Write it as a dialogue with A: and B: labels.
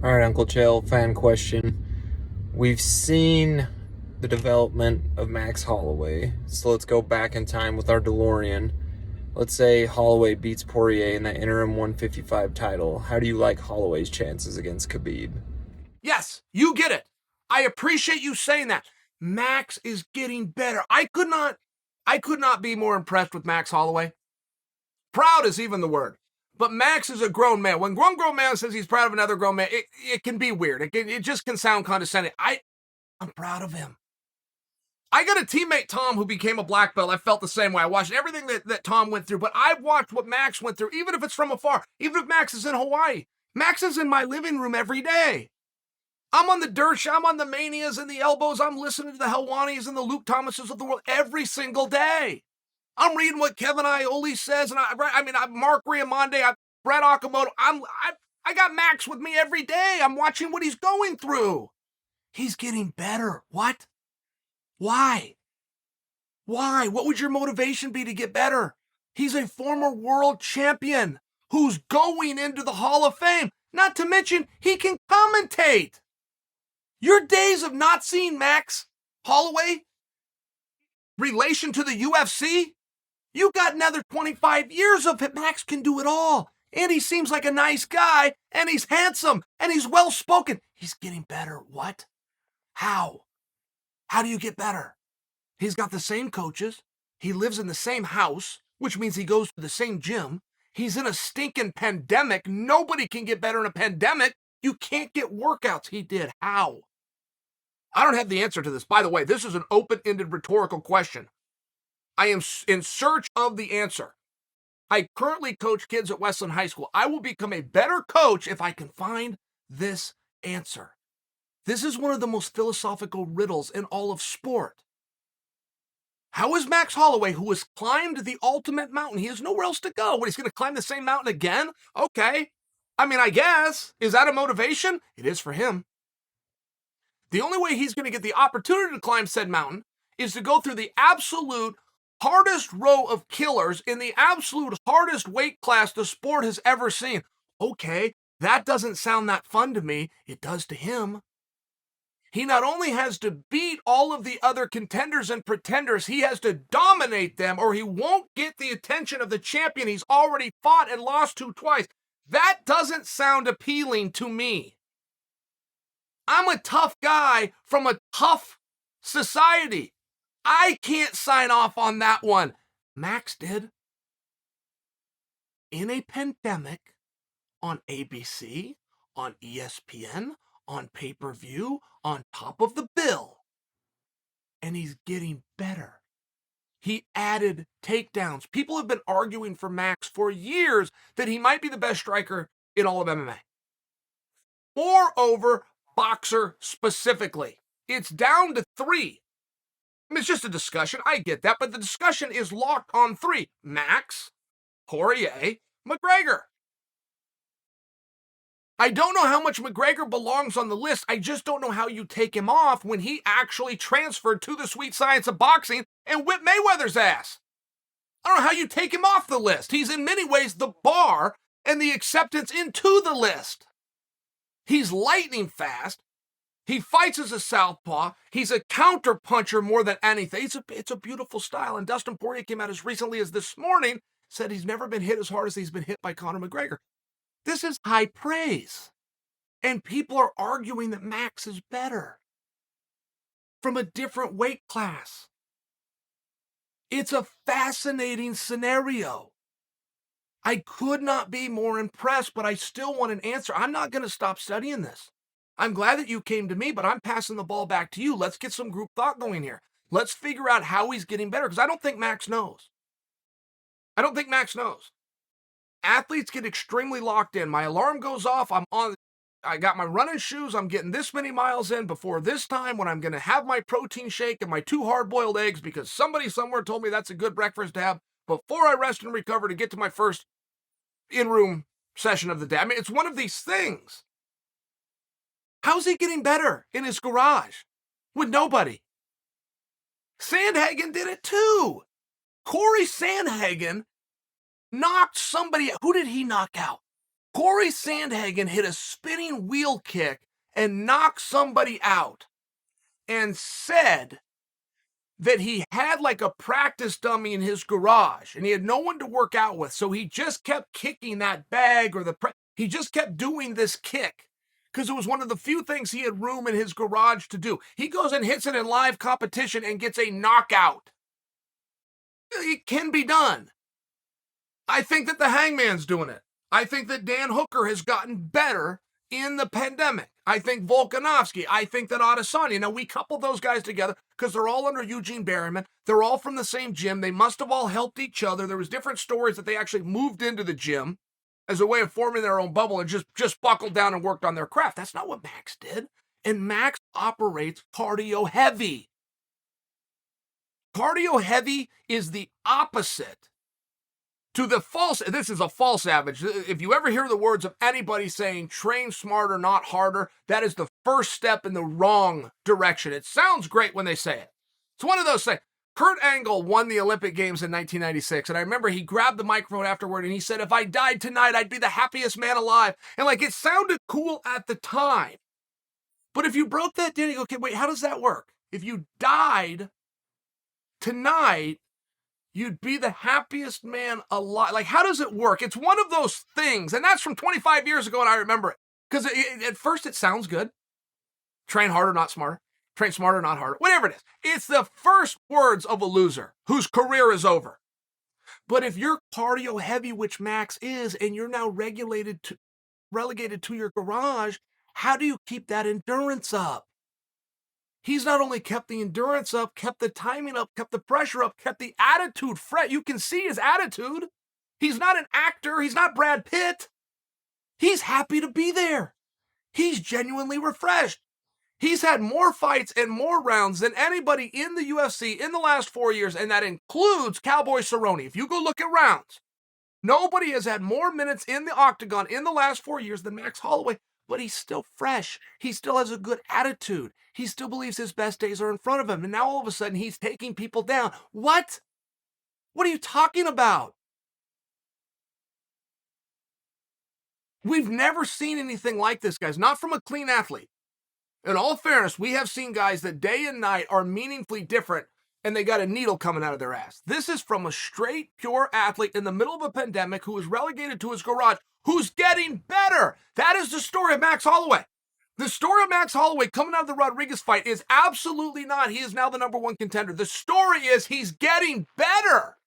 A: All right, Uncle Chael, fan question. We've seen the development of Max Holloway, so let's go back in time with our DeLorean. Let's say Holloway beats Poirier in that interim 155 title. How do you like Holloway's chances against Khabib?
B: Yes, you get it. I appreciate you saying that. Max is getting better. I could not be more impressed with Max Holloway. Proud is even the word. But Max is a grown man. When one grown man says he's proud of another grown man, it can be weird. It just can sound condescending. I'm proud of him. I got a teammate, Tom, who became a black belt. I felt the same way. I watched everything that Tom went through, but I've watched what Max went through, even if it's from afar, even if Max is in Hawaii. Max is in my living room every day. I'm on the dirt, I'm on the manias and the elbows. I'm listening to the Helwanis and the Luke Thomases of the world every single day. I'm reading what Kevin Iole says, and I'm Mark Riamonde, I'm Brett Okamoto. I got Max with me every day. I'm watching what he's going through. He's getting better. What? Why? Why? What would your motivation be to get better? He's a former world champion who's going into the Hall of Fame. Not to mention, he can commentate. Your days of not seeing Max Holloway relation to the UFC, you got another 25 years of it. Max can do it all. And he seems like a nice guy, and he's handsome, and he's well-spoken. He's getting better. What? How? How do you get better? He's got the same coaches. He lives in the same house, which means he goes to the same gym. He's in a stinking pandemic. Nobody can get better in a pandemic. You can't get workouts. He did. How? I don't have the answer to this. By the way, this is an open-ended rhetorical question. I am in search of the answer. I currently coach kids at Westland High School. I will become a better coach if I can find this answer. This is one of the most philosophical riddles in all of sport. How is Max Holloway, who has climbed the ultimate mountain, he has nowhere else to go, he's going to climb the same mountain again? Okay. I guess. Is that a motivation? It is for him. The only way he's going to get the opportunity to climb said mountain is to go through the absolute hardest row of killers in the absolute hardest weight class the sport has ever seen. Okay, that doesn't sound that fun to me. It does to him. He not only has to beat all of the other contenders and pretenders, he has to dominate them or he won't get the attention of the champion he's already fought and lost to twice. That doesn't sound appealing to me. I'm a tough guy from a tough society. I can't sign off on that one. Max did. In a pandemic, on ABC, on ESPN, on pay-per-view, on top of the bill. And he's getting better. He added takedowns. People have been arguing for Max for years that he might be the best striker in all of MMA. Moreover, boxer specifically. It's down to 3. It's just a discussion. I get that. But the discussion is locked on 3. Max, Poirier, McGregor. I don't know how much McGregor belongs on the list. I just don't know how you take him off when he actually transferred to the sweet science of boxing and whipped Mayweather's ass. I don't know how you take him off the list. He's in many ways the bar and the acceptance into the list. He's lightning fast. He fights as a southpaw. He's a counter puncher more than anything. It's a beautiful style. And Dustin Poirier came out as recently as this morning, said he's never been hit as hard as he's been hit by Conor McGregor. This is high praise. And people are arguing that Max is better from a different weight class. It's a fascinating scenario. I could not be more impressed, but I still want an answer. I'm not going to stop studying this. I'm glad that you came to me, but I'm passing the ball back to you. Let's get some group thought going here. Let's figure out how he's getting better, because I don't think Max knows. I don't think Max knows. Athletes get extremely locked in. My alarm goes off. I got my running shoes. I'm getting this many miles in before this time when I'm going to have my protein shake and my 2 hard-boiled eggs because somebody somewhere told me that's a good breakfast to have before I rest and recover to get to my first in-room session of the day. It's one of these things. How's he getting better in his garage with nobody? Sandhagen did it too. Corey Sandhagen knocked somebody out. Who did he knock out? Corey Sandhagen hit a spinning wheel kick and knocked somebody out and said that he had like a practice dummy in his garage and he had no one to work out with. So he just kept kicking that bag or he just kept doing this kick because it was one of the few things he had room in his garage to do. He goes and hits it in live competition and gets a knockout. It can be done. I think that the Hangman's doing it. I think that Dan Hooker has gotten better in the pandemic. I think Volkanovski. I think that Adesanya. Now, we couple those guys together because they're all under Eugene Berryman. They're all from the same gym. They must have all helped each other. There was different stories that they actually moved into the gym as a way of forming their own bubble and just buckled down and worked on their craft. That's not what Max did. And Max operates cardio heavy. Cardio heavy is the opposite to the false. This is a false adage. If you ever hear the words of anybody saying train smarter, not harder, that is the first step in the wrong direction. It sounds great when they say it. It's one of those things. Kurt Angle won the Olympic Games in 1996, and I remember he grabbed the microphone afterward and he said, if I died tonight, I'd be the happiest man alive. And like, it sounded cool at the time. But if you broke that down, you go, okay, wait, how does that work? If you died tonight, you'd be the happiest man alive. Like, how does it work? It's one of those things, and that's from 25 years ago, and I remember it. Because at first it sounds good. Train harder, not smarter. Train smarter, not harder. Whatever it is. It's the first words of a loser whose career is over. But if you're cardio heavy, which Max is, and you're now relegated to your garage, how do you keep that endurance up? He's not only kept the endurance up, kept the timing up, kept the pressure up, kept the attitude fresh. You can see his attitude. He's not an actor. He's not Brad Pitt. He's happy to be there. He's genuinely refreshed. He's had more fights and more rounds than anybody in the UFC in the last 4 years, and that includes Cowboy Cerrone. If you go look at rounds, nobody has had more minutes in the octagon in the last 4 years than Max Holloway, but he's still fresh. He still has a good attitude. He still believes his best days are in front of him, and now all of a sudden he's taking people down. What? What are you talking about? We've never seen anything like this, guys, not from a clean athlete. In all fairness, we have seen guys that day and night are meaningfully different and they got a needle coming out of their ass. This is from a straight, pure athlete in the middle of a pandemic who is relegated to his garage, who's getting better. That is the story of Max Holloway. The story of Max Holloway coming out of the Rodriguez fight is absolutely not he is now the #1 contender. The story is he's getting better.